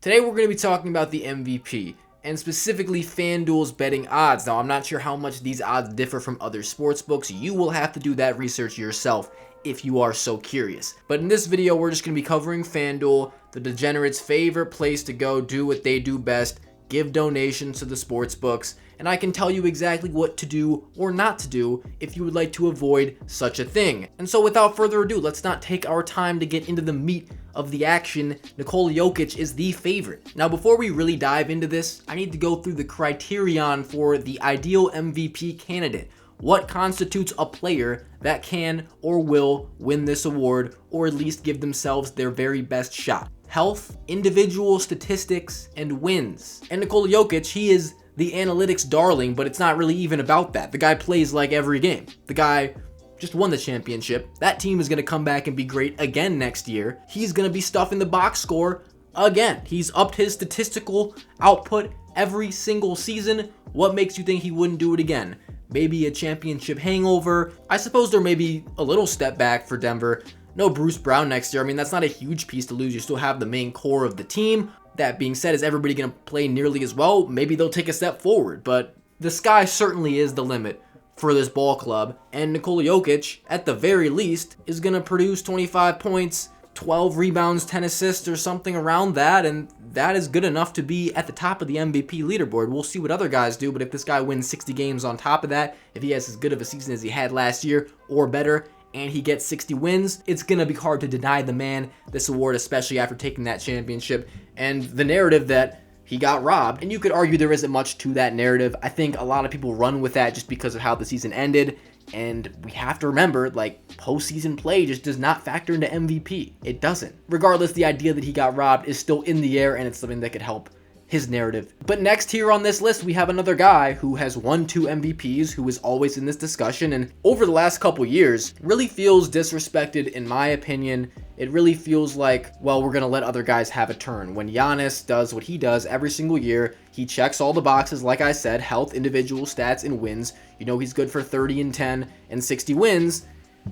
Today we're going to be talking about the MVP, and specifically FanDuel's betting odds. Now, I'm not sure how much these odds differ from other sports books. You will have to do that research yourself if you are so curious. But in this video, we're just going to be covering FanDuel, the degenerates' favorite place to go do what they do best, give donations to the sports books, and I can tell you exactly what to do or not to do if you would like to avoid such a thing. And so without further ado, let's not take our time to get into the meat of the action. Nikola Jokic is the favorite. Now, before we really dive into this, I need to go through the criterion for the ideal MVP candidate. What constitutes a player that can or will win this award, or at least give themselves their very best shot? Health, individual statistics, and wins. And Nikola Jokic, he is the analytics darling, but it's not really even about that. The guy plays like every game. The guy just won the championship. That team is going to come back and be great again next year. He's going to be stuffing the box score again. He's upped his statistical output every single season. What makes you think he wouldn't do it again? Maybe a championship hangover. I suppose there may be a little step back for Denver. No Bruce Brown next year. I mean, that's not a huge piece to lose. You still have the main core of the team. That being said, is everybody going to play nearly as well? Maybe they'll take a step forward, but the sky certainly is the limit for this ball club. And Nikola Jokic, at the very least, is going to produce 25 points, 12 rebounds, 10 assists, or something around that, and that is good enough to be at the top of the MVP leaderboard. We'll see what other guys do, but if this guy wins 60 games on top of that, if he has as good of a season as he had last year or better, and he gets 60 wins, it's going to be hard to deny the man this award, especially after taking that championship. And the narrative that he got robbed, and you could argue there isn't much to that narrative. I think a lot of people run with that just because of how the season ended, and we have to remember, like, postseason play just does not factor into MVP. It doesn't. Regardless, the idea that he got robbed is still in the air, and it's something that could help his narrative. But next here on this list, we have another guy who has won 2 MVPs, who is always in this discussion, and over the last couple years, really feels disrespected in my opinion. It really feels like, well, we're going to let other guys have a turn. When Giannis does what he does every single year, he checks all the boxes, like I said, health, individual stats, and wins. You know he's good for 30 and 10 and 60 wins,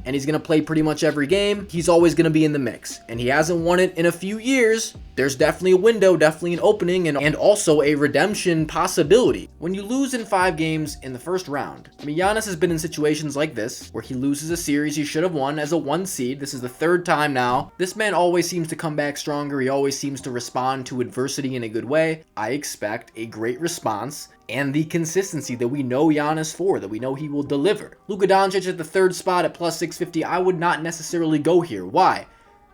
and he's going to play pretty much every game. He's always going to be in the mix, and he hasn't won it in a few years. There's definitely a window, definitely an opening, and also a redemption possibility. When you lose in 5 games in the first round, I mean, Giannis has been in situations like this, where he loses a series he should have won as a 1 seed. This is the 3rd time now. This man always seems to come back stronger. He always seems to respond to adversity in a good way. I expect a great response and the consistency that we know Giannis for, that we know he will deliver. Luka Doncic at the 3rd spot at plus 650, I would not necessarily go here. Why?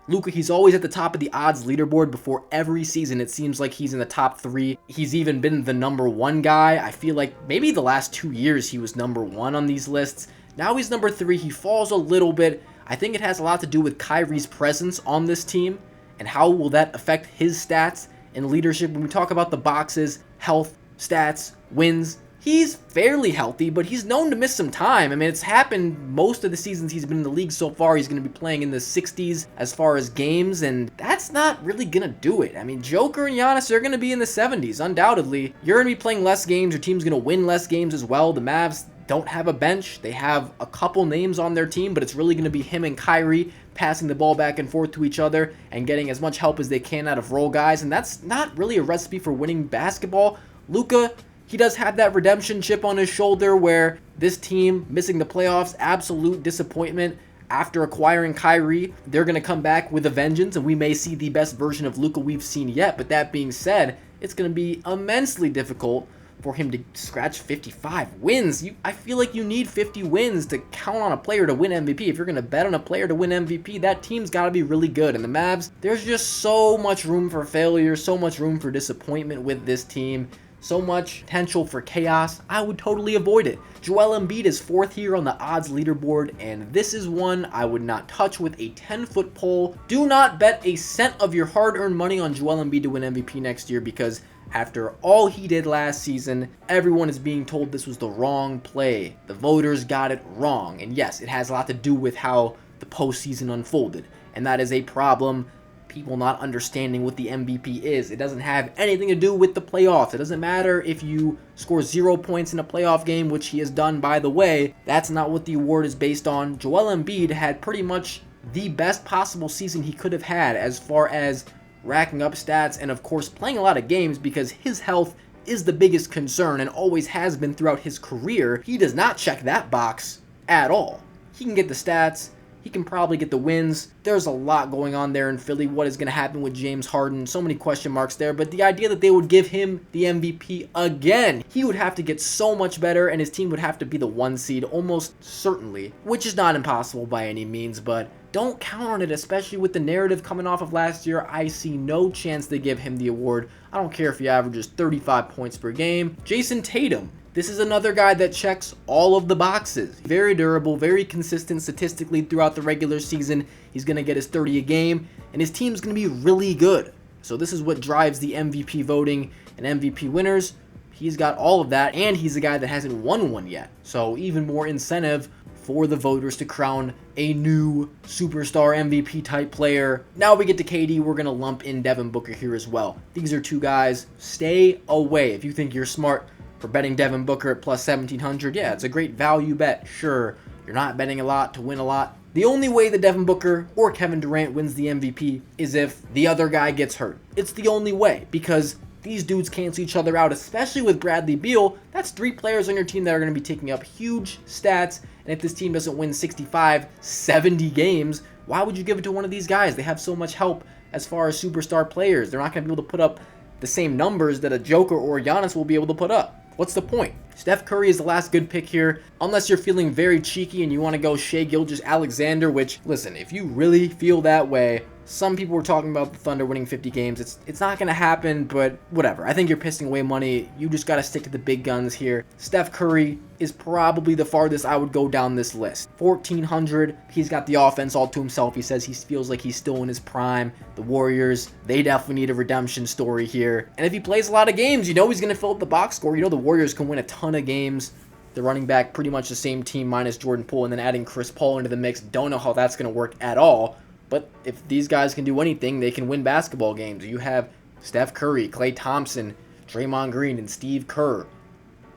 Luka, he's always at the top of the odds leaderboard before every season. It seems like he's in the top 3. He's even been the number 1 guy. I feel like maybe the last 2 years he was number 1 on these lists. Now he's number 3. He falls a little bit. I think it has a lot to do with Kyrie's presence on this team, and how will that affect his stats and leadership. When we talk about the boxes, health, stats, wins, he's fairly healthy, but he's known to miss some time. I mean, it's happened most of the seasons he's been in the league so far. He's going to be playing in the 60s as far as games, and that's not really going to do it. I mean, Joker and Giannis are going to be in the 70s, undoubtedly. You're going to be playing less games. Your team's going to win less games as well. The Mavs don't have a bench. They have a couple names on their team, but it's really going to be him and Kyrie passing the ball back and forth to each other and getting as much help as they can out of role guys, and that's not really a recipe for winning basketball. Luka, he does have that redemption chip on his shoulder where this team missing the playoffs, absolute disappointment. After acquiring Kyrie, they're going to come back with a vengeance, and we may see the best version of Luka we've seen yet. But that being said, it's going to be immensely difficult for him to scratch 55 wins. I feel like you need 50 wins to count on a player to win MVP. If you're going to bet on a player to win MVP, that team's got to be really good. And the Mavs, there's just so much room for failure, so much room for disappointment with this team. So much potential for chaos. I would totally avoid it. Joel Embiid is 4th here on the odds leaderboard, and this is one I would not touch with a 10-foot pole. Do not bet a cent of your hard-earned money on Joel Embiid to win MVP next year, because after all he did last season, everyone is being told this was the wrong play. The voters got it wrong. And yes, it has a lot to do with how the postseason unfolded, and that is a problem. People not understanding what the MVP is. It doesn't have anything to do with the playoffs. It doesn't matter if you score 0 points in a playoff game, which he has done, by the way. That's not what the award is based on. Joel Embiid had pretty much the best possible season he could have had as far as racking up stats, and of course playing a lot of games because his health is the biggest concern and always has been throughout his career. He does not check that box at all. He can get the stats. He can probably get the wins. There's a lot going on there in Philly. What is going to happen with James Harden? So many question marks there. But the idea that they would give him the MVP again, he would have to get so much better and his team would have to be the 1 seed almost certainly, which is not impossible by any means, but don't count on it, especially with the narrative coming off of last year. I see no chance they give him the award. I don't care if he averages 35 points per game. Jason Tatum. This is another guy that checks all of the boxes. Very durable, very consistent statistically throughout the regular season. He's going to get his 30 a game, and his team's going to be really good. So this is what drives the MVP voting and MVP winners. He's got all of that, and he's a guy that hasn't won one yet. So even more incentive for the voters to crown a new superstar MVP type player. Now we get to KD, we're going to lump in Devin Booker here as well. These are two guys. Stay away if you think you're smart for betting Devin Booker at plus 1,700. Yeah, it's a great value bet. Sure, you're not betting a lot to win a lot. The only way that Devin Booker or Kevin Durant wins the MVP is if the other guy gets hurt. It's the only way, because these dudes cancel each other out, especially with Bradley Beal. That's 3 players on your team that are going to be taking up huge stats, and if this team doesn't win 65, 70 games, why would you give it to one of these guys? They have so much help as far as superstar players. They're not going to be able to put up the same numbers that a Joker or Giannis will be able to put up. What's the point? Steph Curry is the last good pick here, unless you're feeling very cheeky and you want to go Shai Gilgeous-Alexander, which, listen, if you really feel that way, some people were talking about the Thunder winning 50 games. It's not going to happen, but whatever. I think you're pissing away money. You just got to stick to the big guns here. Steph Curry is probably the farthest I would go down this list. 1,400. He's got the offense all to himself. He says he feels like he's still in his prime. The Warriors, they definitely need a redemption story here. And if he plays a lot of games, you know he's going to fill up the box score. You know the Warriors can win a ton of games. The running back, pretty much the same team minus Jordan Poole, and then adding Chris Paul into the mix. Don't know how that's going to work at all. But if these guys can do anything, they can win basketball games. You have Steph Curry, Klay Thompson, Draymond Green, and Steve Kerr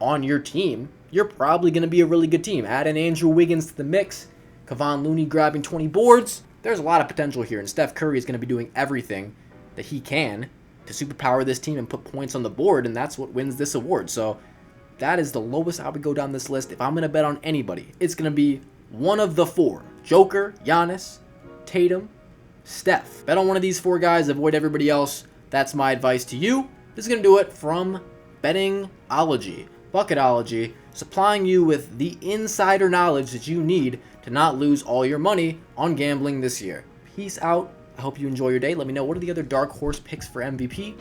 on your team. You're probably going to be a really good team. Add in Andrew Wiggins to the mix. Kevon Looney grabbing 20 boards. There's a lot of potential here, and Steph Curry is going to be doing everything that he can to superpower this team and put points on the board, and that's what wins this award. So that is the lowest I would go down this list. If I'm going to bet on anybody, it's going to be one of the 4. Joker, Giannis, Tatum, Steph. Bet on one of these 4 guys, avoid everybody else. That's my advice to you. This is going to do it from Bettingology, Bucketology, supplying you with the insider knowledge that you need to not lose all your money on gambling this year. Peace out. I hope you enjoy your day. Let me know, what are the other dark horse picks for MVP?